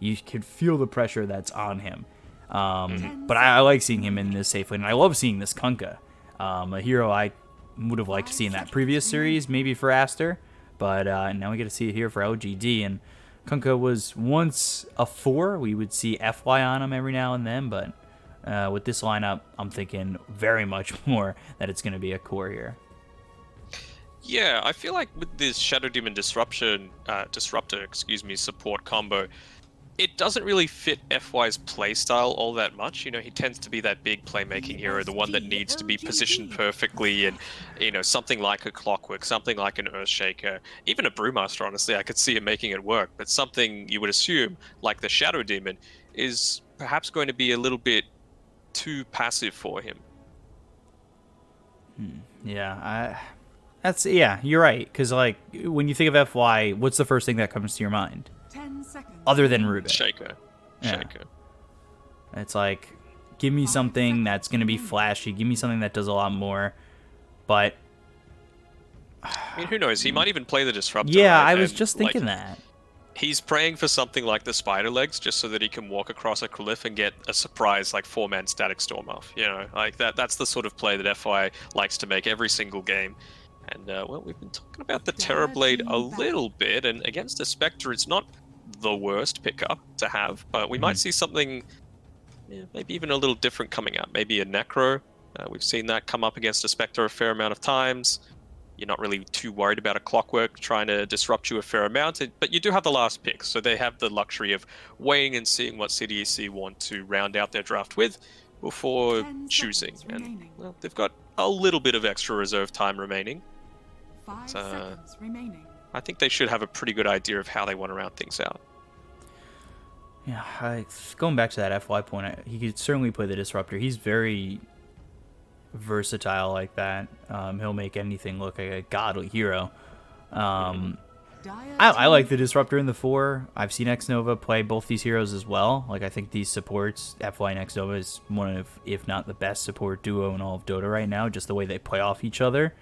you could feel the pressure that's on him. But I like seeing him in this safe lane, and I love seeing this Kunkka. A hero I would have liked to see in that previous series, maybe for Aster, but now we get to see it here for LGD. And Kunkka was once a 4. We would see FY on him every now and then, but with this lineup, I'm thinking very much more that it's going to be a core here. Yeah, I feel like with this Shadow Demon Disruptor, support combo, it doesn't really fit FY's playstyle all that much. He tends to be that big playmaking hero, the one that needs to be positioned perfectly, and something like a Clockwork, something like an Earthshaker, even a Brewmaster. Honestly, I could see him making it work. But something you would assume, like the Shadow Demon, is perhaps going to be a little bit too passive for him. Yeah, you're right. Because like when you think of FY, what's the first thing that comes to your mind? 10 seconds. Other than Ruben. Shaker. It's like, give me something that's going to be flashy. Give me something that does a lot more. But I mean, who knows? He might even play the Disruptor. Yeah, right? I was just thinking that. He's praying for something like the Spider Legs, just so that he can walk across a cliff and get a surprise, like 4-man Static Storm off. Like that's the sort of play that FI likes to make every single game. And, well, we've been talking about the Terrorblade a little bit, and against a Spectre, it's not the worst pickup to have, but we might see something maybe even a little different coming out. Maybe a Necro. We've seen that come up against a Spectre a fair amount of times. You're not really too worried about a Clockwork trying to disrupt you a fair amount, but you do have the last pick, so they have the luxury of waiting and seeing what CDEC want to round out their draft with before choosing. And, well, they've got a little bit of extra reserve time remaining. 5 seconds remaining. I think they should have a pretty good idea of how they want to round things out. Yeah, going back to that FY point, he could certainly play the Disruptor. He's very versatile like that. He'll make anything look like a godly hero. I like the Disruptor in the 4. I've seen X-Nova play both these heroes as well. Like, I think these supports, FY and X-Nova, is one of, if not the best support duo in all of Dota right now, just the way they play off each other.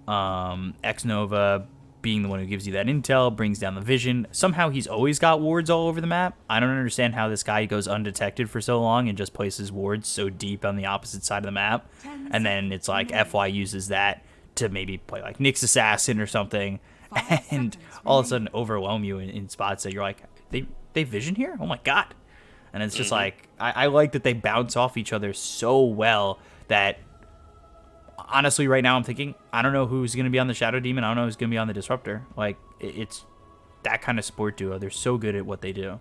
X-Nova being the one who gives you that intel, brings down the vision. Somehow he's always got wards all over the map. I don't understand how this guy goes undetected for so long and just places wards so deep on the opposite side of the map. And then it's like FY uses that to maybe play like Nyx Assassin or something, and all of a sudden overwhelm you in spots that you're like, they vision here? Oh my god. And it's just like, I like that they bounce off each other so well that honestly, right now I'm thinking, I don't know who's going to be on the Shadow Demon. I don't know who's going to be on the Disruptor. Like, it's that kind of support duo. They're so good at what they do.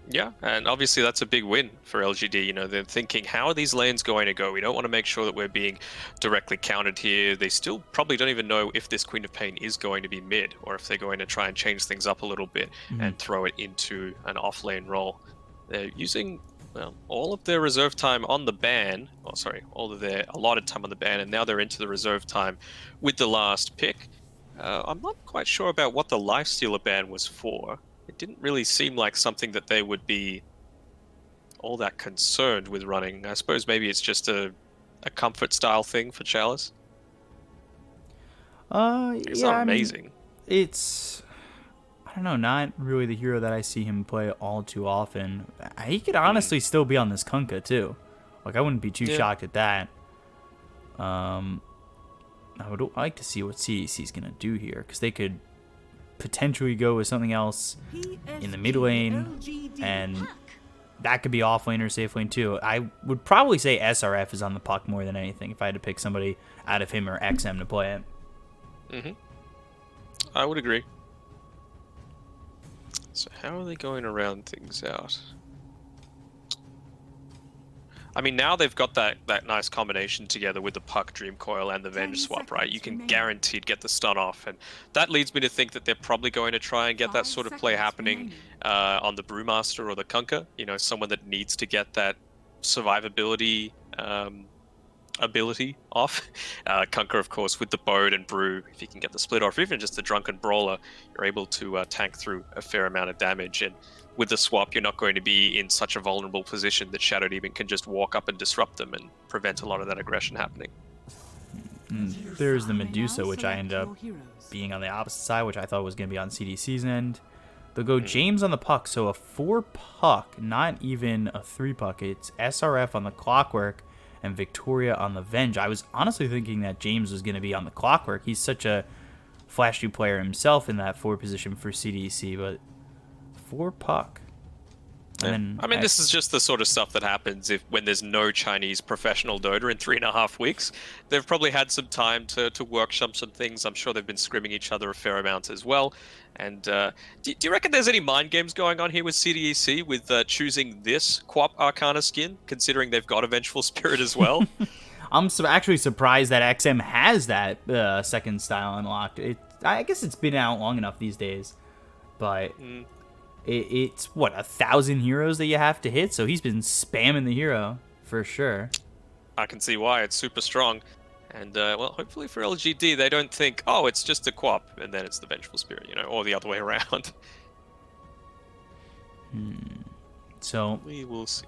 Yeah, and obviously that's a big win for LGD. They're thinking, how are these lanes going to go? We don't want to make sure that we're being directly countered here. They still probably don't even know if this Queen of Pain is going to be mid, or if they're going to try and change things up a little bit and throw it into an off-lane role. They're using all of their reserve time on the ban, all of their allotted time on the ban, and now they're into the reserve time with the last pick. I'm not quite sure about what the Lifestealer ban was for. It didn't really seem like something that they would be all that concerned with running. I suppose maybe it's just a comfort style thing for Chalice. It's not amazing. I mean, it's, I don't know, not really the hero that I see him play all too often. He could honestly still be on this Kunkka too. Like, I wouldn't be too shocked at that. I would like to see what CDEC is going to do here, because they could potentially go with something else in the mid lane, and that could be off lane or safe lane too. I would probably say SRF is on the puck more than anything if I had to pick somebody out of him or XM to play it. I would agree. So how are they going to round things out? I mean, now they've got that nice combination together with the Puck, Dream Coil, and the Venge swap, right? You can guaranteed get the stun off, and that leads me to think that they're probably going to try and get that sort of play happening on the Brewmaster or the Kunkka. Someone that needs to get that survivability ability off. Kunkka, of course, with the Bode and Brew, if you can get the split off, or even just the Drunken Brawler, you're able to tank through a fair amount of damage. And with the swap, you're not going to be in such a vulnerable position that Shadow Demon can just walk up and disrupt them and prevent a lot of that aggression happening. There's the Medusa, which I ended up being on the opposite side, which I thought was going to be on CDC's end. They'll go James on the puck, so a 4 puck, not even a 3 puck. It's SRF on the Clockwork and Victoria on the Venge. I was honestly thinking that James was going to be on the Clockwork. He's such a flashy player himself in that 4 position for CDEC, but 4 puck. Yeah. I mean, this is just the sort of stuff that happens when there's no Chinese professional Dota in 3.5 weeks. They've probably had some time to workshop some things. I'm sure they've been scrimming each other a fair amount as well. And do you reckon there's any mind games going on here with CDEC with choosing this Bkop Arcana skin, considering they've got a Vengeful Spirit as well? I'm actually surprised that XM has that second style unlocked. I guess it's been out long enough these days, but... It's what, 1,000 heroes that you have to hit, so he's been spamming the hero for sure. I can see why. It's super strong, and well, hopefully for LGD they don't think, oh, it's just a Bkop and then it's the Vengeful Spirit, you know, or the other way around. So we will see.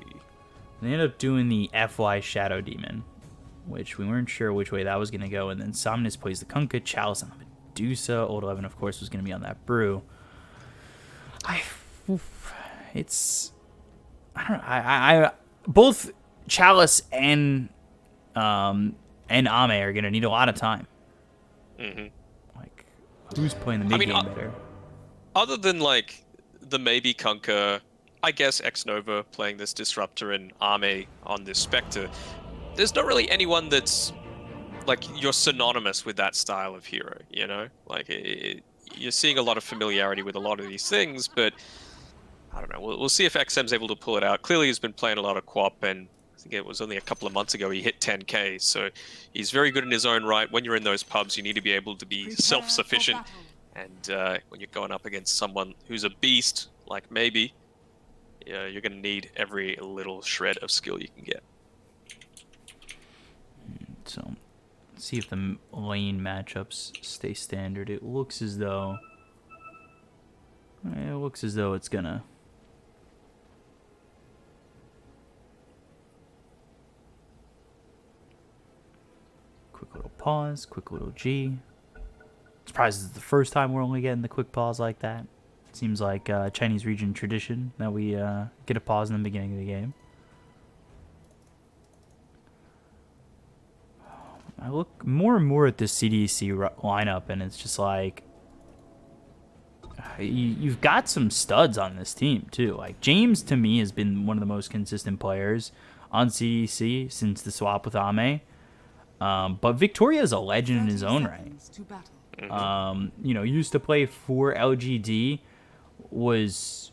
They ended up doing the FY Shadow Demon, which we weren't sure which way that was gonna go, and then Somnus plays the Kunkka, Chalice on the Medusa, Old 11 of course was gonna be on that Brew. I don't know. Both Chalice and Ame are gonna need a lot of time. Like, who's playing the mid game better? Other than like the maybe Kunkka, I guess X Nova playing this Disruptor and Ame on this Spectre, there's not really anyone that's like you're synonymous with that style of hero. You know, like you're seeing a lot of familiarity with a lot of these things, but. I don't know. We'll see if XM's able to pull it out. Clearly, he's been playing a lot of Bkop, and I think it was only a couple of months ago he hit 10k. So he's very good in his own right. When you're in those pubs, you need to be able to be self-sufficient. And when you're going up against someone who's a beast, like maybe, you're going to need every little shred of skill you can get. So, let's see if the lane matchups stay standard. It looks as though it's gonna. Quick little pause, quick little G. Surprised it's the first time we're only getting the quick pause like that. Seems like Chinese region tradition that we get a pause in the beginning of the game. I look more and more at this CDEC lineup, and it's just like you've got some studs on this team too. Like James to me has been one of the most consistent players on CDEC since the swap with Ame. But Victoria is a legend in his own right. You know, used to play for LGD, was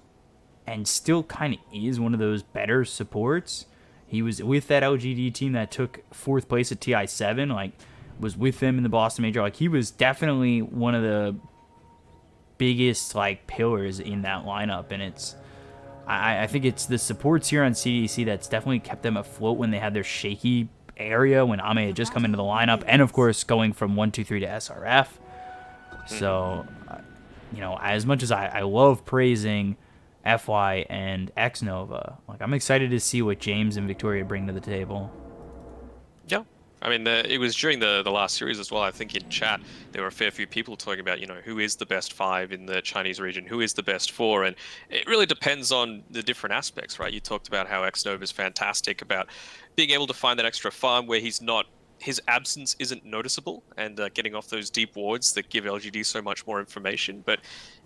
and still kind of is one of those better supports. He was with that LGD team that took 4th place at TI7, like was with them in the Boston Major. Like he was definitely one of the biggest like pillars in that lineup, and it's I think it's the supports here on CDEC that's definitely kept them afloat when they had their shaky area when Ame had just come into the lineup, and of course going from 1-2-3 to SRF. So, you know, as much as I love praising FY and X Nova, like I'm excited to see what James and Victoria bring to the table. Yeah. I mean, it was during the last series as well. I think in chat there were a fair few people talking about, you know, who is the best 5 in the Chinese region, who is the best 4, and it really depends on the different aspects, right? You talked about how X-Nova is fantastic about being able to find that extra farm where his absence isn't noticeable, and getting off those deep wards that give LGD so much more information. But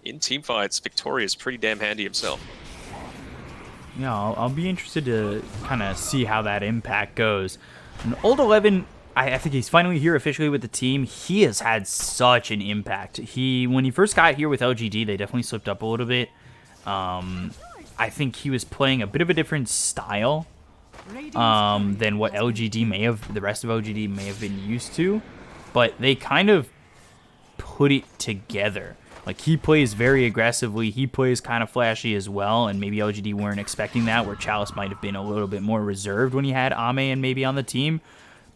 in teamfights, Victoria is pretty damn handy himself. Yeah, I'll be interested to kind of see how that impact goes. And Old 11, I think he's finally here officially with the team. He has had such an impact. When he first got here with LGD, they definitely slipped up a little bit. I think he was playing a bit of a different style than what the rest of LGD may have been used to. But they kind of put it together. Like, he plays very aggressively. He plays kind of flashy as well, and maybe LGD weren't expecting that, where Chalice might have been a little bit more reserved when he had Ame and maybe on the team.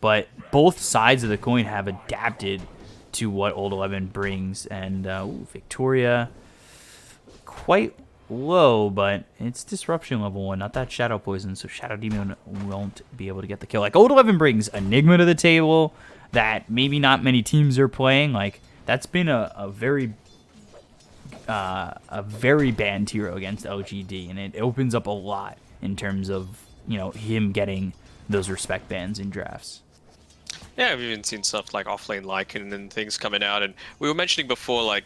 But both sides of the coin have adapted to what Old 11 brings. And Victoria, quite low, but it's Disruption level 1, not that Shadow Poison, so Shadow Demon won't be able to get the kill. Like, Old 11 brings Enigma to the table that maybe not many teams are playing. Like, that's been a very a very banned hero against LGD, and it opens up a lot in terms of, him getting those respect bans in drafts. Yeah, I've even seen stuff like offlane Lycan and things coming out, and we were mentioning before, like,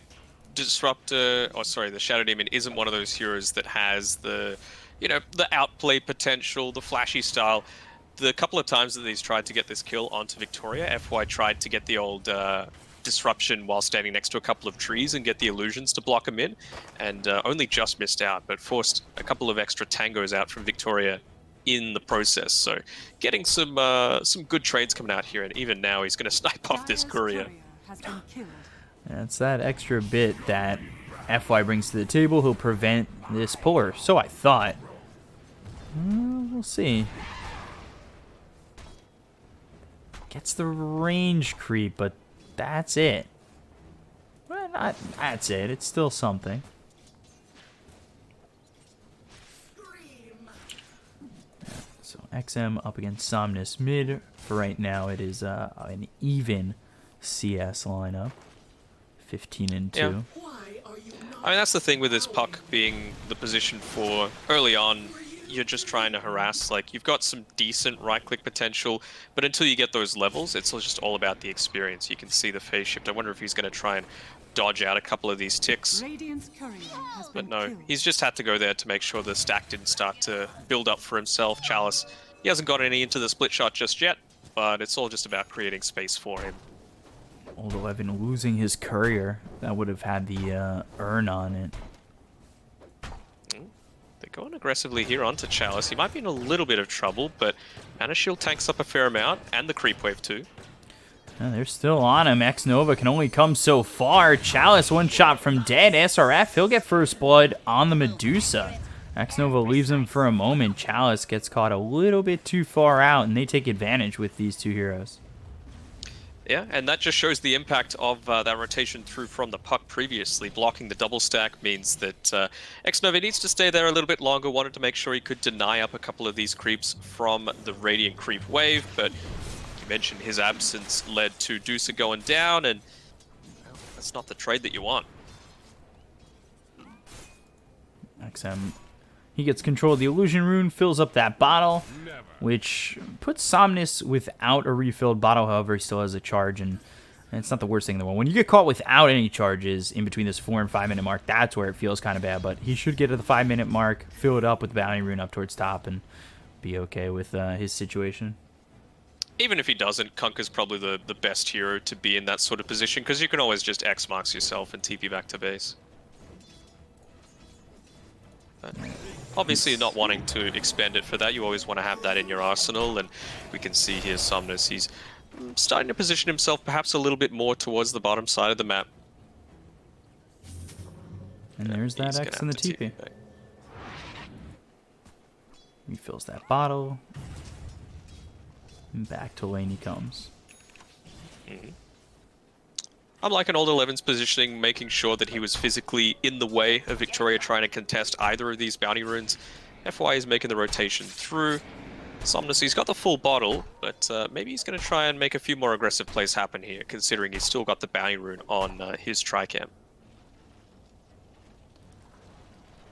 Disruptor, the Shadow Demon isn't one of those heroes that has the, the outplay potential, the flashy style. The couple of times that he's tried to get this kill onto Victoria, FY tried to get the old disruption while standing next to a couple of trees and get the illusions to block him in, and only just missed out, but forced a couple of extra tangos out from Victoria in the process. So getting some good trades coming out here, and even now he's going to snipe off this courier. Has been killed. That's that extra bit that FY brings to the table. He'll prevent this puller. So I thought. We'll see. Gets the range creep, but that's it. Well, not that's it. It's still something. So XM up against Somnus mid. For right now, it is an even CS lineup. 15 and 2. Yeah. I mean, that's the thing with this puck being the position for early on. You're just trying to harass. Like, you've got some decent right-click potential, but until you get those levels, it's just all about the experience. You can see the phase shift. I wonder if he's going to try and dodge out a couple of these ticks. Radiant's courier has But been no, killed. he's just had to go there to make sure the stack didn't start to build up for himself. Chalice, he hasn't got any into the split shot just yet, but it's all just about creating space for him. Old 11 losing his courier. That would have had the urn on it. They're going aggressively here onto Chalice. He might be in a little bit of trouble, but Mana Shield tanks up a fair amount, and the creep wave too. And they're still on him. X-Nova can only come so far. Chalice one shot from dead. SRF, he'll get first blood on the Medusa. X-Nova leaves him for a moment. Chalice gets caught a little bit too far out, and they take advantage with these two heroes. Yeah, and that just shows the impact of that rotation through from the puck previously. Blocking the double stack means that X-Nova needs to stay there a little bit longer. Wanted to make sure he could deny up a couple of these creeps from the Radiant creep wave, but you mentioned his absence led to Dusa going down, and well, that's not the trade that you want. XM, he gets control of the illusion rune, fills up that bottle, which puts Somnus without a refilled bottle. However, he still has a charge, and it's not the worst thing in the world. When you get caught without any charges in between this 4 and 5 minute mark, that's where it feels kind of bad. But he should get to the 5 minute mark, fill it up with the bounty rune up towards top, and be okay with his situation. Even if he doesn't, Kunkka's probably the best hero to be in that sort of position, because you can always just X marks yourself and TP back to base. But obviously not wanting to expend it for that, you always want to have that in your arsenal, and we can see here Somnus, he's starting to position himself perhaps a little bit more towards the bottom side of the map. And there's that He's X gonna in the have to TP. back. Refills that bottle. And back to lane he comes. I'm liking Old 11's positioning, making sure that he was physically in the way of Victoria trying to contest either of these bounty runes. FY is making the rotation through. Somnus, he's got the full bottle, but maybe he's going to try and make a few more aggressive plays happen here, considering he's still got the bounty rune on his Tricam.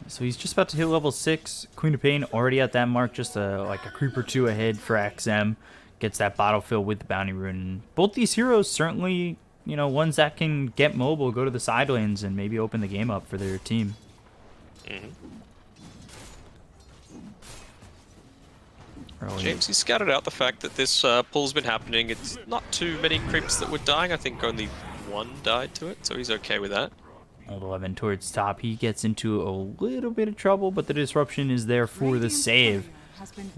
So he's just about to hit level 6. Queen of Pain already at that mark, just like a creep or two ahead for XM. Gets that bottle filled with the bounty rune. Both these heroes certainly, ones that can get mobile, go to the side lanes, and maybe open the game up for their team. James, he scouted out the fact that this pull's been happening. It's not too many creeps that were dying. I think only one died to it, so he's okay with that. Old 11 towards top. He gets into a little bit of trouble, but the disruption is there for the save.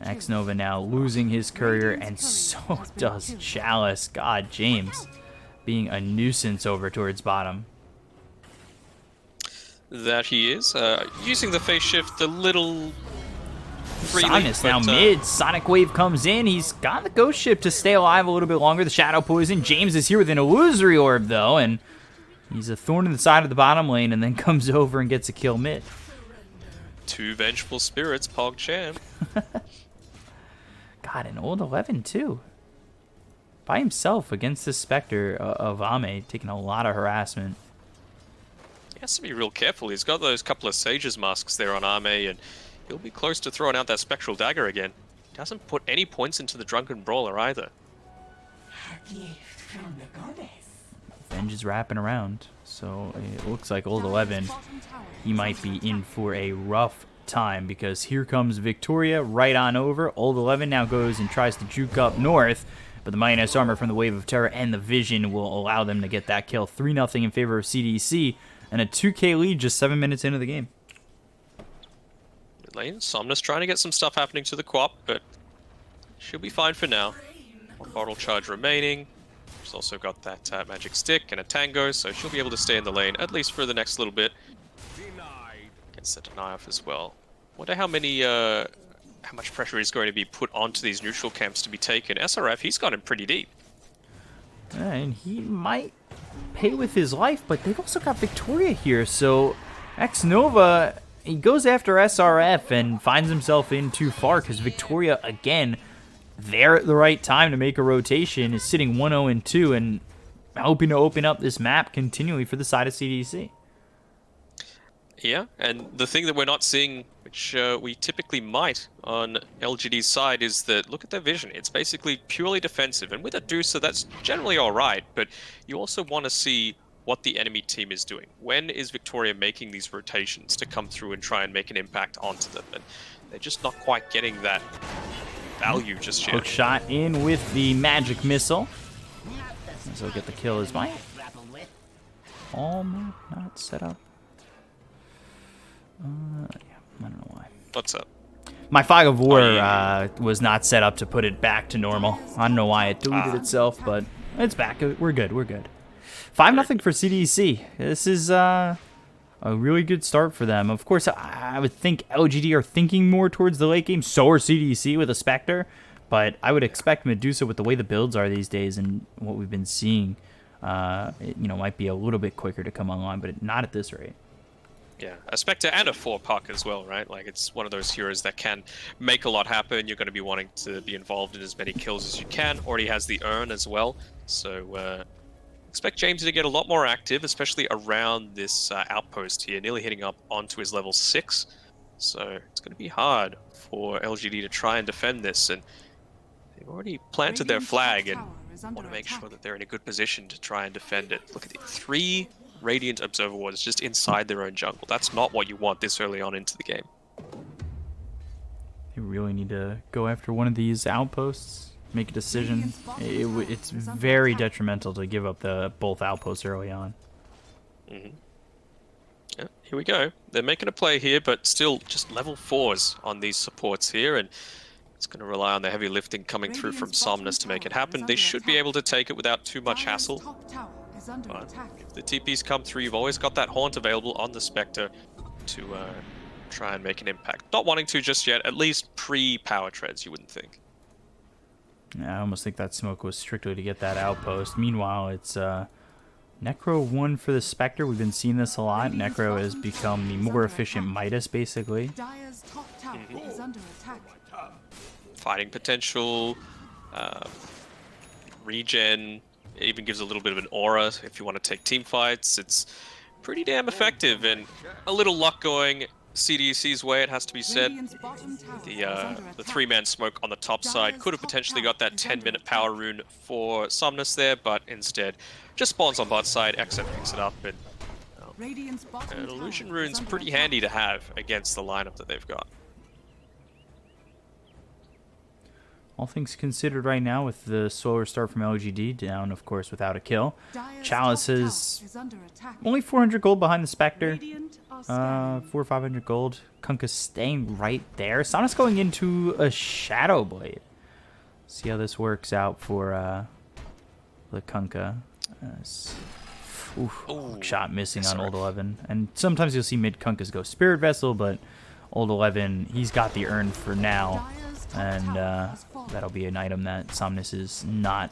X-Nova now losing his courier, and so does Chalice. God, James being a nuisance over towards bottom. That he is. Using the phase shift a little freely. Somnus now but, mid. Sonic Wave comes in. He's got the ghost ship to stay alive a little bit longer. The Shadow Poison. James is here with an illusory orb, though, and he's a thorn in the side of the bottom lane, and then comes over and gets a kill mid. Two vengeful spirits, Pog Champ. God, an Old 11 too. By himself against the Spectre of Ame, taking a lot of harassment. has to be real careful. He's got those couple of Sage's masks there on Arme, and he'll be close to throwing out that Spectral Dagger again. He doesn't put any points into the Drunken Brawler either. Venge is wrapping around, so it looks like Old 11, he might be in for a rough time, because here comes Victoria right on over. Old 11 now goes and tries to juke up north, but the Minus Armor from the Wave of Terror and the Vision will allow them to get that kill. 3-0 in favor of CDC, and a 2k lead just 7 minutes into the game. Mid lane, Somnus trying to get some stuff happening to the Quap, but she'll be fine for now. One bottle charge remaining. She's also got that magic stick and a tango, so she'll be able to stay in the lane, at least for the next little bit. Gets the deny off as well. Wonder how much pressure is going to be put onto these neutral camps to be taken. SRF, he's got him pretty deep. And he might pay with his life, but they've also got Victoria here, so X-Nova, he goes after SRF and finds himself in too far, because Victoria, again, there at the right time to make a rotation, is sitting 1-0-2 and hoping to open up this map continually for the side of CDC. Yeah, and the thing that we're not seeing, which we typically might on LGD's side, is that look at their vision. It's basically purely defensive, and with a Deucer, that's generally alright, but you also want to see what the enemy team is doing. When is Victoria making these rotations to come through and try and make an impact onto them? And they're just not quite getting that value just yet. Hook shot in with the magic missile. So get the kill is Mike. All map not set up. Yeah, I don't know why. What's up? My Fog of War was not set up to put it back to normal. I don't know why it deleted itself, but it's back. We're good. We're good. 5-0 for CDC. This is a really good start for them. Of course, I would think LGD are thinking more towards the late game. So are CDC with a Spectre. But I would expect Medusa, with the way the builds are these days and what we've been seeing, it, might be a little bit quicker to come online, but not at this rate. Yeah, a Spectre and a 4-puck as well, right? Like, it's one of those heroes that can make a lot happen. You're going to be wanting to be involved in as many kills as you can. Already has the urn as well. So, expect James to get a lot more active, especially around this outpost here, nearly hitting up onto his level 6. So, it's going to be hard for LGD to try and defend this. And they've already planted their flag and want to make sure that they're in a good position to try and defend it. Look at it. 3 Radiant Observer Wards just inside their own jungle. That's not what you want this early on into the game. They really need to go after one of these outposts, make a decision. It's very detrimental to give up both outposts early on. Yeah, here we go. They're making a play here, but still just level 4s on these supports here, and it's going to rely on the heavy lifting coming through from Somnus to make it happen. They should be able to take it without too much hassle. But if the TPs come through, you've always got that Haunt available on the Spectre to try and make an impact. Not wanting to just yet, at least pre-power treads, you wouldn't think. Yeah, I almost think that smoke was strictly to get that outpost. Meanwhile, it's Necro 1 for the Spectre. We've been seeing this a lot. Necro has become the more efficient Midas, basically. Fighting potential, regen. It even gives a little bit of an aura if you want to take team fights. It's pretty damn effective, and a little luck going CDC's way, it has to be said. The 3-man smoke on the top side could have potentially got that 10-minute power rune for Somnus there, but instead just spawns on bot side. XF picks it up, and an illusion rune's pretty handy to have against the lineup that they've got. All things considered right now, with the slower start from LGD, down, of course, without a kill. Chalice is only 400 gold behind the Spectre. 400 or 500 gold. Kunkka's staying right there. Somnus going into a Shadow Blade. See how this works out for the Kunkka. Shot missing on Old 11. And sometimes you'll see mid Kunkkas go Spirit Vessel, but Old 11, he's got the urn for now. And that'll be an item that Somnus is not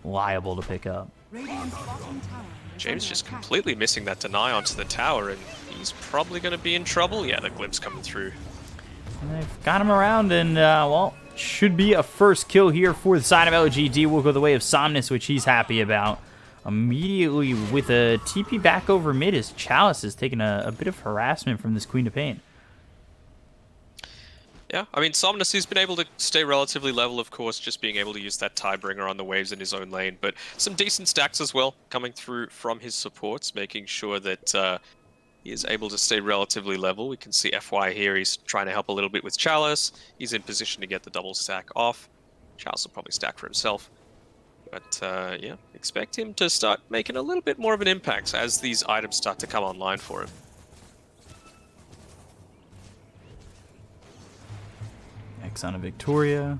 liable to pick up. James just completely missing that deny onto the tower, and he's probably going to be in trouble. Yeah, the glimpse coming through. And they've got him around, and, well, should be a first kill here for the side of LGD. Will go the way of Somnus, which he's happy about. immediately with a TP back over mid as Chalice is taking a bit of harassment from this Queen of Pain. Yeah, I mean, Somnus, he's been able to stay relatively level, of course, just being able to use that Tidebringer on the waves in his own lane, but some decent stacks as well coming through from his supports, making sure that he is able to stay relatively level. We can see FY here, he's trying to help a little bit with Chalice. He's in position to get the double stack off. Chalice will probably stack for himself. But yeah, expect him to start making a little bit more of an impact as these items start to come online for him. X on a Victoria.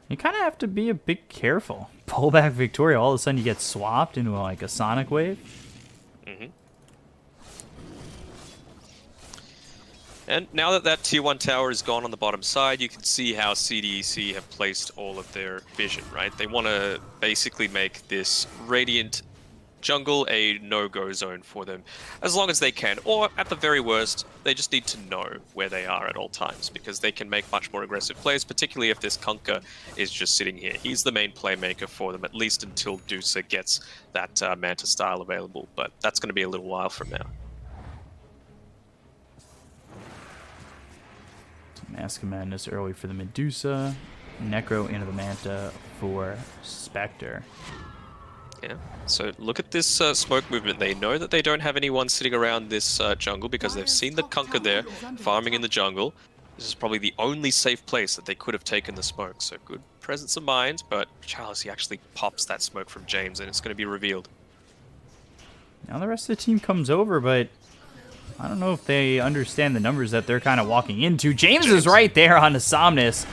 You kind of have to be a bit careful. Pull back Victoria, all of a sudden you get swapped into like a Sonic Wave. Mm-hmm. And now that that tier 1 tower is gone on the bottom side, you can see how CDEC have placed all of their vision, right? They want to basically make this Radiant jungle a no-go zone for them as long as they can, or at the very worst, they just need to know where they are at all times, because they can make much more aggressive plays, particularly if this Kunkka is just sitting here. He's the main playmaker for them, at least until Dusa gets that Manta style available, but that's going to be a little while from now. Mask of Madness early for the Medusa. Necro into the Manta for Spectre. Yeah, so look at this smoke movement. They know that they don't have anyone sitting around this jungle because they've seen the Kunkka there farming in the jungle. This is probably the only safe place that they could have taken the smoke, so good presence of mind, but Chalice, he actually pops that smoke from James and it's going to be revealed. Now the rest of the team comes over, but I don't know if they understand the numbers that they're kind of walking into. James is right there on the Somnus.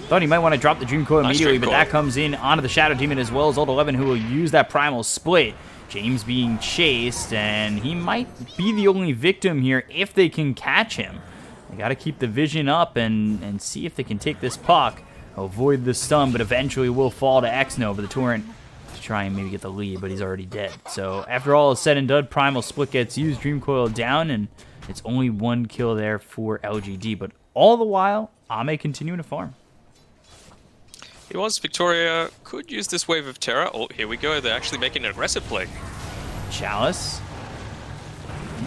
Thought he might want to drop the Dream Coil immediately, but that comes in onto the Shadow Demon as well as Old 11, who will use that Primal Split. James being chased, and he might be the only victim here if they can catch him. They got to keep the vision up and see if they can take this puck. Avoid the stun, but eventually will fall to X-Nova, the Torrent, to try and maybe get the lead, but he's already dead. So after all is said and done, Primal Split gets used, Dream Coil down, and it's only one kill there for LGD. But all the while, Ame continuing to farm. He was. Victoria could use this wave of terror. Oh, here we go. They're actually making an aggressive play. Chalice.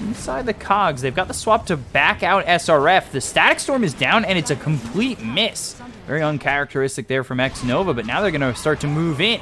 Inside the cogs, they've got the swap to back out SRF. The Static Storm is down, and it's a complete miss. Very uncharacteristic there from X-Nova, but now they're going to start to move in.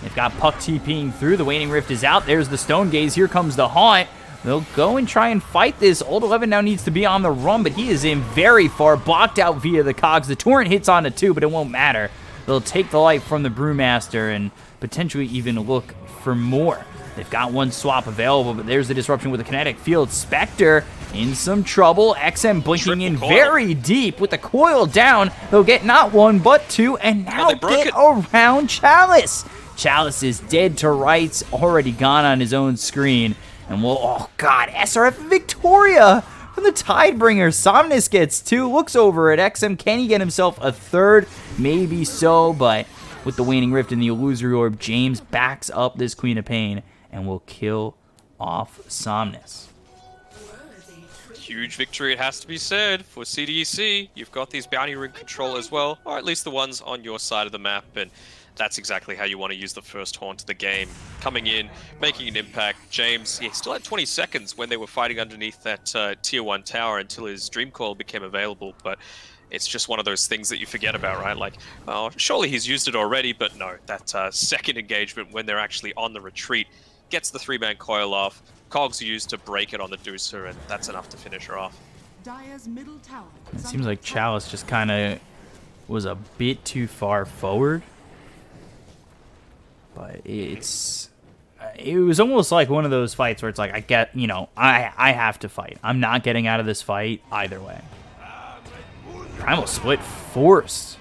They've got Puck TPing through. The Waning Rift is out. There's the Stone Gaze. Here comes the Haunt. They'll go and try and fight this. Old 11 now needs to be on the run, but he is in very far, blocked out via the cogs. The Torrent hits on it too, but it won't matter. They'll take the light from the Brewmaster and potentially even look for more. They've got one swap available, but there's the disruption with the kinetic field. Spectre in some trouble. XM blinking in very deep with the coil down. They'll get not one, but two, and now get around Chalice. Chalice is dead to rights, already gone on his own screen. And we'll, oh god, SRF Victoria from the Tidebringer. Somnus gets two, looks over at XM. Can he get himself a third? Maybe so, but with the Waning Rift and the Illusory Orb, James backs up this Queen of Pain and will kill off Somnus. Huge victory, it has to be said, for CDEC. You've got these bounty ring control as well, or at least the ones on your side of the map, and that's exactly how you want to use the first haunt of the game. Coming in, making an impact. James, he still had 20 seconds when they were fighting underneath that tier 1 tower until his Dream Coil became available, but it's just one of those things that you forget about, right? Like, oh, surely he's used it already, but no. That second engagement when they're actually on the retreat gets the 3-man coil off. Cogs used to break it on the Deucer, and that's enough to finish her off. It seems like Chalice just kind of was a bit too far forward. But it was almost like one of those fights where it's like, I have to fight. I'm not getting out of this fight either way. Primal Split forced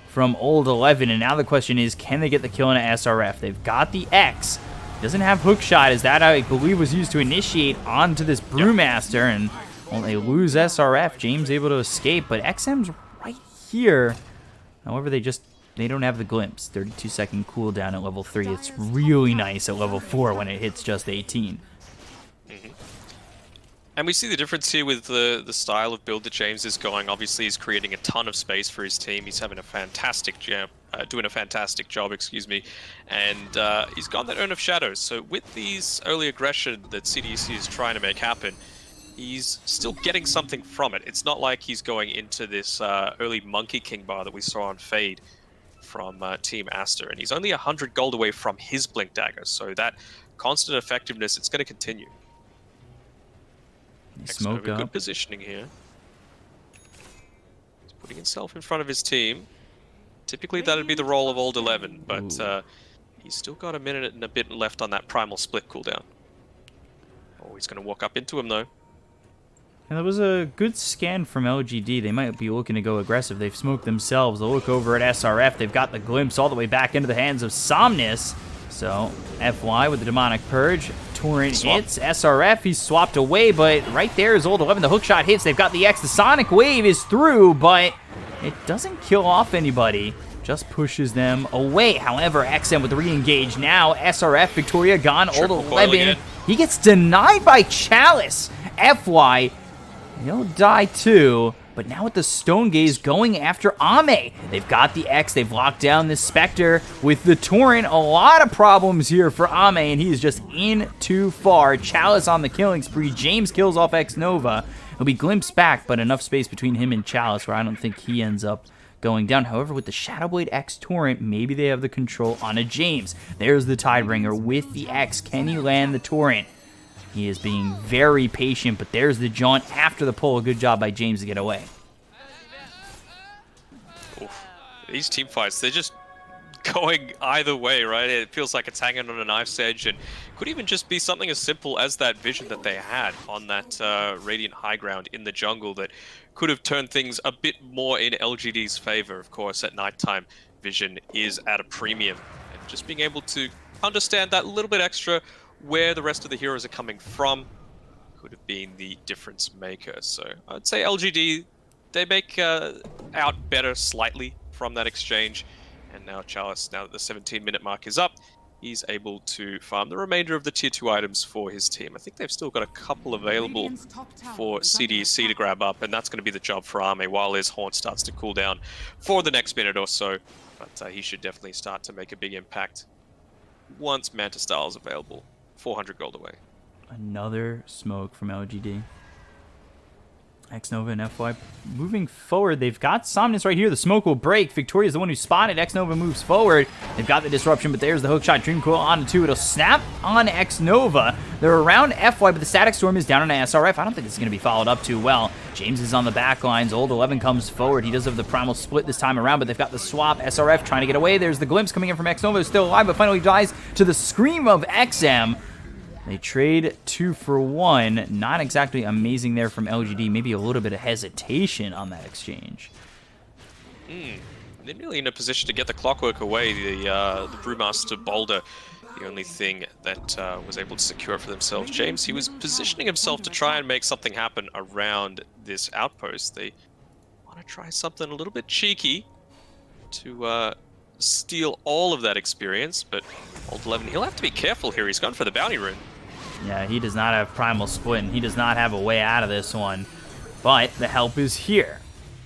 from Old 11, and now the question is, can they get the kill in an SRF? They've got the X. Doesn't have hook shot, as that I believe was used to initiate onto this Brewmaster, and well, they lose SRF. James able to escape, but XM's right here. However, they don't have the glimpse. 32-second cooldown at level 3. It's really nice at level 4 when it hits just 18. And we see the difference here with the style of build that James is going. Obviously, he's creating a ton of space for his team. He's having a fantastic job, doing a fantastic job, excuse me. And he's got that Urn of Shadows. So with these early aggression that CDEC is trying to make happen, he's still getting something from it. It's not like he's going into this early Monkey King bar that we saw on Fade from Team Aster. And he's only 100 gold away from his Blink Dagger. So that constant effectiveness, it's going to continue. Smoke up. Good positioning here. He's putting himself in front of his team. Typically, that'd be the role of Old 11, but he's still got a minute and a bit left on that Primal Split cooldown. Oh, he's going to walk up into him, though. And that was a good scan from LGD. They might be looking to go aggressive. They've smoked themselves. They'll look over at SRF. They've got the glimpse all the way back into the hands of Somnus. So, FY with the Demonic Purge. Torrent hits. SRF, he's swapped away, but right there is Old 11. The hookshot hits. They've got the X. The Sonic Wave is through, but it doesn't kill off anybody. Just pushes them away. However, XM with the re-engage now. SRF, Victoria gone. Old 11. He gets denied by Chalice. FY, he'll die too. But now with the Stone Gaze going after Ame. They've got the X. They've locked down the Spectre with the Torrent. A lot of problems here for Ame, and he is just in too far. Chalice on the killing spree. James kills off X Nova. He'll be glimpsed back, but enough space between him and Chalice where I don't think he ends up going down. However, with the Shadowblade X Torrent, maybe they have the control on a James. There's the Tidebringer with the X. Can he land the Torrent? He is being very patient, but there's the jaunt after the pull. Good job by James to get away. Oof. These team fights, they're just going either way, right? It feels like it's hanging on a knife's edge, and could even just be something as simple as that vision that they had on that Radiant High Ground in the jungle that could have turned things a bit more in LGD's favor. Of course, at nighttime, vision is at a premium, and just being able to understand that little bit extra where the rest of the heroes are coming from could have been the difference maker. So I'd say LGD, they make out better slightly from that exchange. And now Chalice, now that the 17-minute mark is up, he's able to farm the remainder of the tier 2 items for his team. I think they've still got a couple available for CDEC to grab up, and that's going to be the job for Ame while his Haunt starts to cool down for the next minute or so. But he should definitely start to make a big impact once Manta Style is available. 400 gold away. Another smoke from LGD. X-Nova and FY moving forward. They've got Somnus right here. The smoke will break. Victoria's the one who spotted. X-Nova moves forward. They've got the disruption, but there's the hookshot. Dream Coil on two. It'll snap on X-Nova. They're around FY, but the Static Storm is down on SRF. I don't think it's going to be followed up too well. James is on the back lines. Old 11 comes forward. He does have the Primal Split this time around, but they've got the swap. SRF trying to get away. There's the glimpse coming in from X-Nova, who's still alive, but finally dies to the scream of XM. They trade 2 for 1. Not exactly amazing there from LGD. Maybe a little bit of hesitation on that exchange. They're really in a position to get the clockwork away. The Brewmaster Boulder, the only thing that was able to secure for themselves. James, he was positioning himself to try and make something happen around this outpost. They want to try something a little bit cheeky to steal all of that experience, but Old 11, he'll have to be careful here. He's gone for the bounty rune. Yeah, he does not have Primal Split, and he does not have a way out of this one. But the help is here.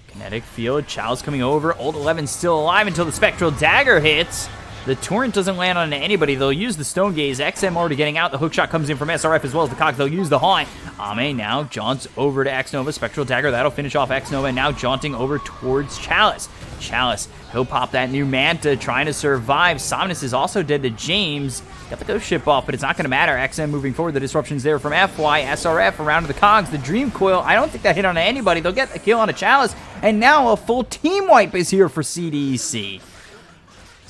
Kinetic Field, Chow's coming over. Old 11 still alive until the Spectral Dagger hits. The Torrent doesn't land on anybody. They'll use the Stone Gaze. XM already getting out. The hookshot comes in from SRF as well as the Cock. They'll use the Haunt. Ame now jaunts over to X-Nova. Spectral Dagger, that'll finish off X-Nova. And now jaunting over towards Chalice. Chalice, he'll pop that new Manta, trying to survive. Somnus is also dead to James. Got the Ghost Ship off, but it's not going to matter. XM moving forward. The disruption's there from FY. SRF around to the Cogs. The Dream Coil, I don't think that hit on anybody. They'll get the kill on a Chalice. And now a full team wipe is here for CDEC.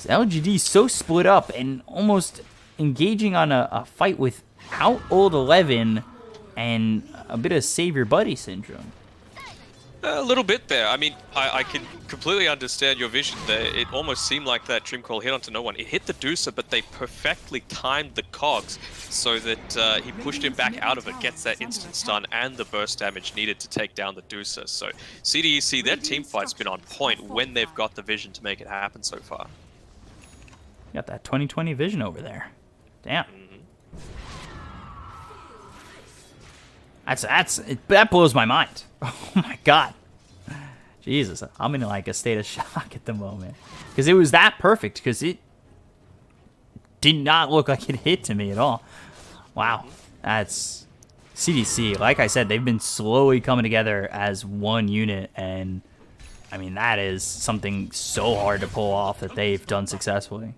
LGD so split up and almost engaging on a fight without Old 11 and a bit of save your buddy syndrome. A little bit there. I mean, I can completely understand your vision there. It almost seemed like that Dream Coil hit onto no one. It hit the Deucer, but they perfectly timed the cogs so that he pushed him back out of it, gets that instant stun and the burst damage needed to take down the Deucer. So CDEC, their team fight's been on point when they've got the vision to make it happen so far. Got that 20/20 vision over there. Damn. That blows my mind. Oh my god. Jesus, I'm in like a state of shock at the moment. Because it was that perfect, because it did not look like it hit to me at all. Wow. That's CDC. Like I said, they've been slowly coming together as one unit, and I mean, that is something so hard to pull off that they've done successfully.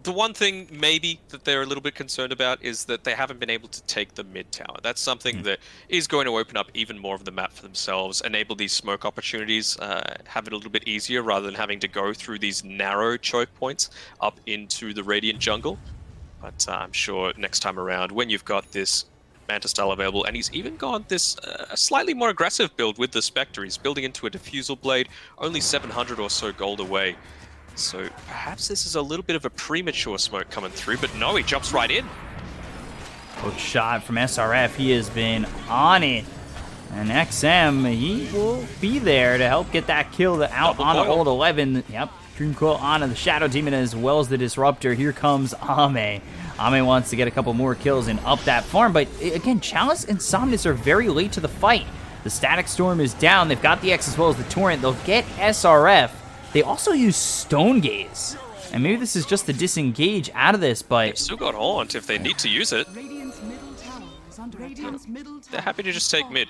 The one thing maybe that they're a little bit concerned about is that they haven't been able to take the mid tower. That's something that is going to open up even more of the map for themselves, enable these smoke opportunities, have it a little bit easier rather than having to go through these narrow choke points up into the Radiant jungle. But I'm sure next time around, when you've got this Manta style available, and he's even got this slightly more aggressive build with the Spectre. He's building into a Diffusal Blade, only 700 or so gold away. So perhaps this is a little bit of a premature smoke coming through, but no, he jumps right in. Hook shot from SRF. He has been on it. And XM, he will be there to help get that kill out on the old 11. Yep, Dream Coil onto the Shadow Demon as well as the Disruptor. Here comes Ame. Ame wants to get a couple more kills and up that farm, but again, Chalice and Somnus are very late to the fight. The Static Storm is down. They've got the X as well as the Torrent. They'll get SRF. They also use Stone Gaze. And maybe this is just the disengage out of this, but... They've still got Haunt if they need to use it. Radiant's middle tower is under Radiant's middle tower. They're happy to just take mid.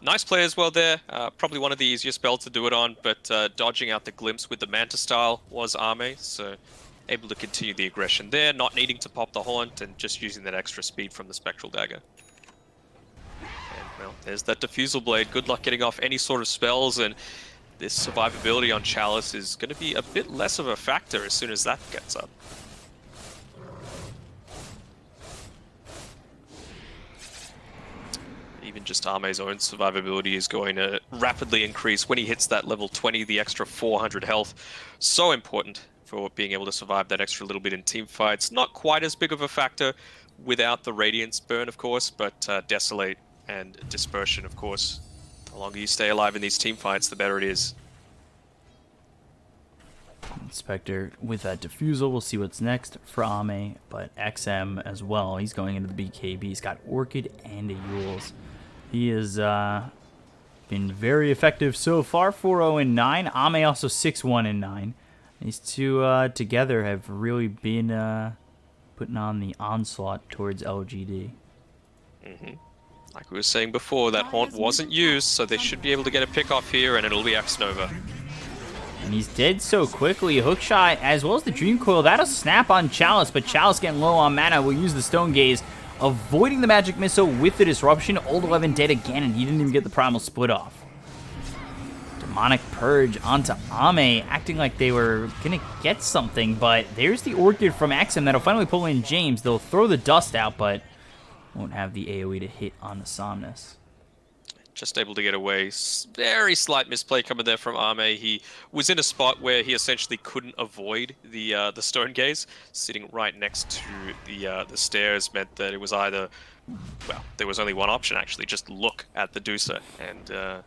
Nice play as well there. Probably one of the easier spells to do it on, but dodging out the glimpse with the Manta style was Ame, so able to continue the aggression there, not needing to pop the Haunt and just using that extra speed from the Spectral Dagger. And well, there's that Diffusal Blade. Good luck getting off any sort of spells, and this survivability on Chalice is going to be a bit less of a factor as soon as that gets up. Even just Ame's own survivability is going to rapidly increase when he hits that level 20, the extra 400 health. So important for being able to survive that extra little bit in team fights. Not quite as big of a factor without the Radiance burn, of course, but Desolate and Dispersion, of course. The longer you stay alive in these team fights, the better it is. Spectre with that Diffusal. We'll see what's next for Ame, but XM as well. He's going into the BKB. He's got Orchid and a Euls. He has been very effective so far, 4-0-9. Ame also 6-1-9. These two together have really been putting on the onslaught towards LGD. Like we were saying before, that Haunt wasn't used, so they should be able to get a pick off here, and it'll be X-Nova. And he's dead so quickly. Hookshot as well as the Dream Coil. That'll snap on Chalice, but Chalice getting low on mana will use the Stone Gaze, avoiding the Magic Missile with the Disruption. Old 11 dead again, and he didn't even get the Primal Split off. Demonic Purge onto Ame, acting like they were going to get something, but there's the Orchid from XM that'll finally pull in James. They'll throw the dust out, but won't have the AoE to hit on the Somnus. Just able to get away. Very slight misplay coming there from Ame. He was in a spot where he essentially couldn't avoid the Stone Gaze. Sitting right next to the stairs meant that it was either, well, there was only one option actually, just look at the Deucer, and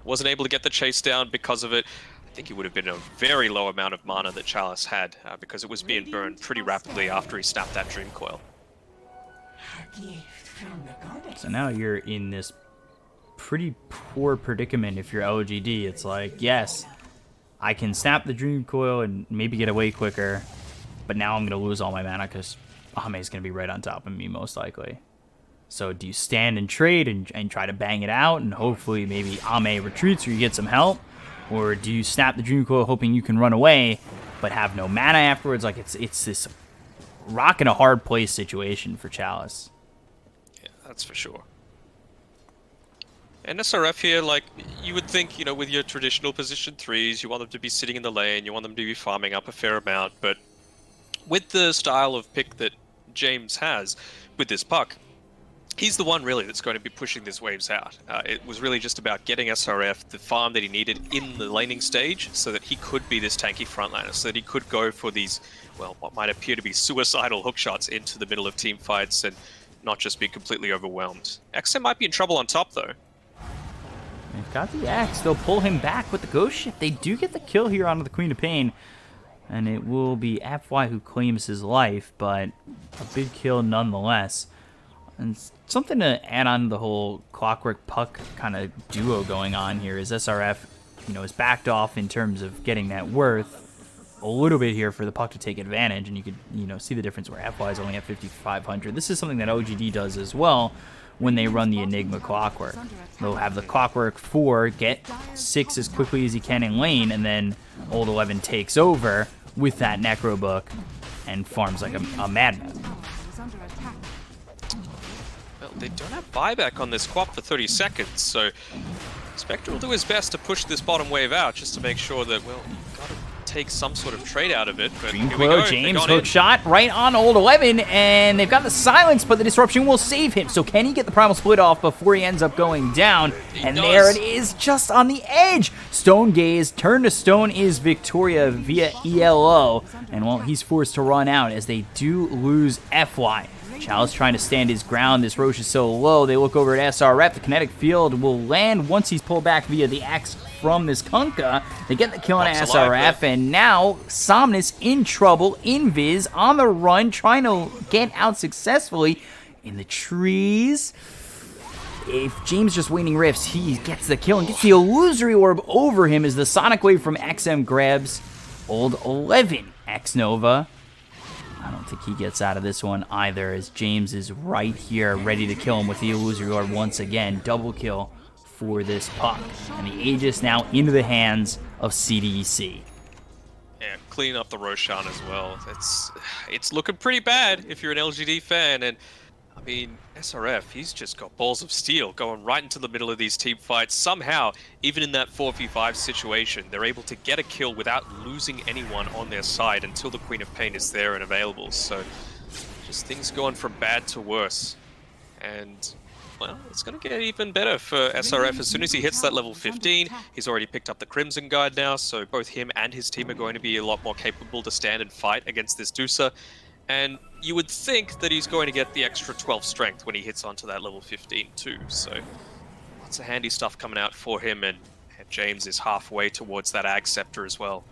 wasn't able to get the chase down because of it. I think it would have been a very low amount of mana that Chalice had because it was being burned pretty rapidly after he snapped that Dream Coil. So now you're in this pretty poor predicament if you're LGD. It's like, yes, I can snap the Dream Coil and maybe get away quicker, but now I'm going to lose all my mana because Ame's going to be right on top of me most likely. So do you stand and trade and try to bang it out and hopefully maybe Ame retreats or you get some help? Or do you snap the Dream Coil hoping you can run away but have no mana afterwards? Like it's this rock in a hard place situation for Chalice. Yeah, that's for sure. And SRF here, like, you would think, you know, with your traditional position 3s, you want them to be sitting in the lane, you want them to be farming up a fair amount, but with the style of pick that James has with this puck, he's the one really that's going to be pushing these waves out. It was really just about getting SRF the farm that he needed in the laning stage so that he could be this tanky frontliner, so that he could go for these, well, what might appear to be suicidal hook shots into the middle of team fights and not just be completely overwhelmed. XM might be in trouble on top though. They've got the axe. They'll pull him back with the ghost ship. They do get the kill here onto the Queen of Pain. And it will be FY who claims his life, but a big kill nonetheless. And something to add on to the whole Clockwork Puck kind of duo going on here is SRF, is backed off in terms of getting that worth a little bit here for the Puck to take advantage, and you could, see the difference where FY is only at 5,500. This is something that OGD does as well when they run the Enigma Clockwork. They'll have the Clockwork 4 get 6 as quickly as he can in lane, and then Old 11 takes over with that Necro Book and farms like a madman. Well, they don't have buyback on this Quap for 30 seconds, so Spectre will do his best to push this bottom wave out just to make sure that, well, you've got to take some sort of trade out of it. But Dream here we Quo, go. James, hook shot right on Old 11, and they've got the silence, but the disruption will save him. So can he get the primal split off before he ends up going down? And there it is, just on the edge. Stone Gaze, turn to stone is Victoria via ELO, and well, he's forced to run out as they do lose FY. Chalice trying to stand his ground. This Roche is so low. They look over at SRF. The kinetic field will land once he's pulled back via the axe from this Kunkka. They get the kill on SRF, and now Somnus in trouble. Invis on the run, trying to get out successfully in the trees. If James just waiting rifts, he gets the kill and gets the illusory orb over him as the Sonic Wave from XM grabs Old 11. X-Nova, I don't think he gets out of this one either, as James is right here ready to kill him with the illusory orb once again. Double kill for this Puck, and the Aegis now into the hands of CDEC. Yeah, clean up the Roshan as well. It's looking pretty bad if you're an LGD fan, and I mean, SRF, he's just got balls of steel going right into the middle of these team fights. Somehow, even in that 4v5 situation, they're able to get a kill without losing anyone on their side until the Queen of Pain is there and available. So, just things going from bad to worse. And, well, it's going to get even better for SRF. As soon as he hits that level 15, he's already picked up the Crimson Guard now, so both him and his team are going to be a lot more capable to stand and fight against this Dusa. And you would think that he's going to get the extra 12 strength when he hits onto that level 15 too. So lots of handy stuff coming out for him, and James is halfway towards that Ag Scepter as well.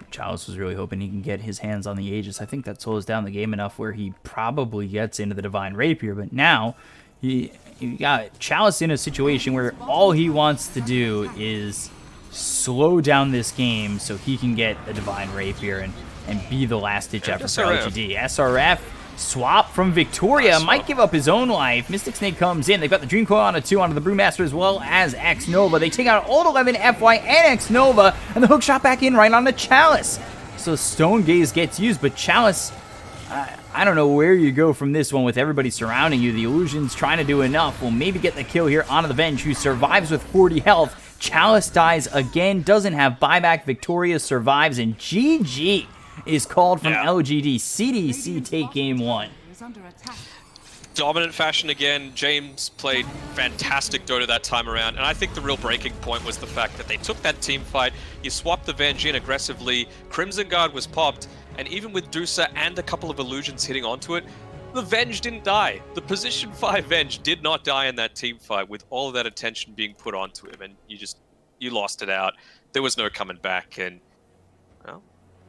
Chalice was really hoping he can get his hands on the Aegis. I think that slows down the game enough where he probably gets into the Divine Rapier, but now you got Chalice in a situation where all he wants to do is slow down this game so he can get a Divine Rapier and be the last-ditch effort for LGD. SRF swap from Victoria, might give up his own life. Mystic Snake comes in. They've got the Dream Coil on a 2 onto the Brewmaster as well as X-Nova. They take out Old 11, FY, and X-Nova, and the hook shot back in right on the Chalice. So Stone Gaze gets used, but Chalice, I don't know where you go from this one with everybody surrounding you. The Illusion's trying to do enough. Will maybe get the kill here onto the Venge, who survives with 40 health. Chalice dies again, doesn't have buyback. Victoria survives, and GG is called from LGD. CDEC take game 1. Dominant fashion again. James played fantastic Dota that time around, and I think the real breaking point was the fact that they took that team fight, you swapped the Venge in aggressively, Crimson Guard was popped, and even with Dusa and a couple of illusions hitting onto it, the Venge didn't die. The position 5 Venge did not die in that team fight with all of that attention being put onto him, and you lost it out. There was no coming back, and well,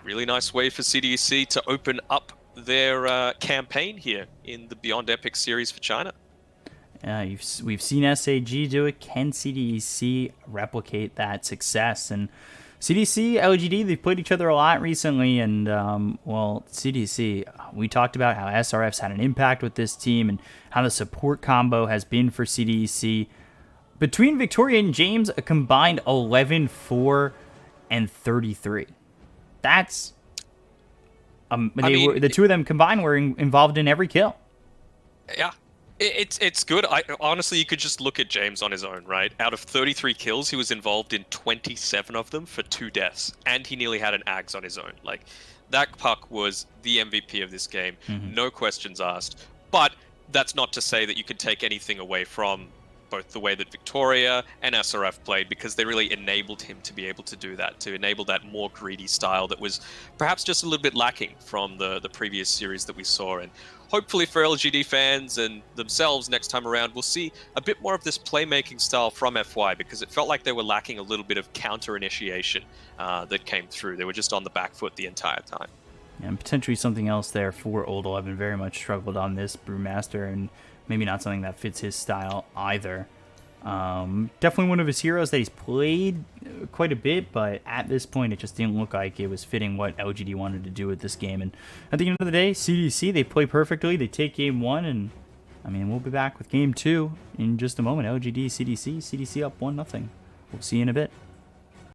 really nice way for CDEC to open up their campaign here in the Beyond Epic series for China. We've seen SAG do it. Can CDEC replicate that success? And CDEC, LGD, they've played each other a lot recently, and well, CDEC, we talked about how SRF's had an impact with this team and how the support combo has been for CDEC. Between Victoria and James, a combined 11, 4, and 33. That's the two of them combined were involved in every kill. Yeah, it's good. Honestly, you could just look at James on his own, right? Out of 33 kills, he was involved in 27 of them for 2 deaths, and he nearly had an Ags on his own. Like, that Puck was the MVP of this game, no questions asked. But that's not to say that you could take anything away from both the way that Victoria and SRF played, because they really enabled him to be able to do that, to enable that more greedy style that was perhaps just a little bit lacking from the previous series that we saw. And hopefully for LGD fans and themselves next time around, we'll see a bit more of this playmaking style from FY, because it felt like they were lacking a little bit of counter initiation that came through. They were just on the back foot the entire time. And potentially something else there for Old 11. Very much struggled on this Brewmaster, and maybe not something that fits his style either. Definitely one of his heroes that he's played quite a bit, but at this point it just didn't look like it was fitting what LGD wanted to do with this game. And at the end of the day, CDEC, they play perfectly. They take game 1, and I mean, we'll be back with game 2 in just a moment. LGD, CDC up 1-0. We'll see you in a bit.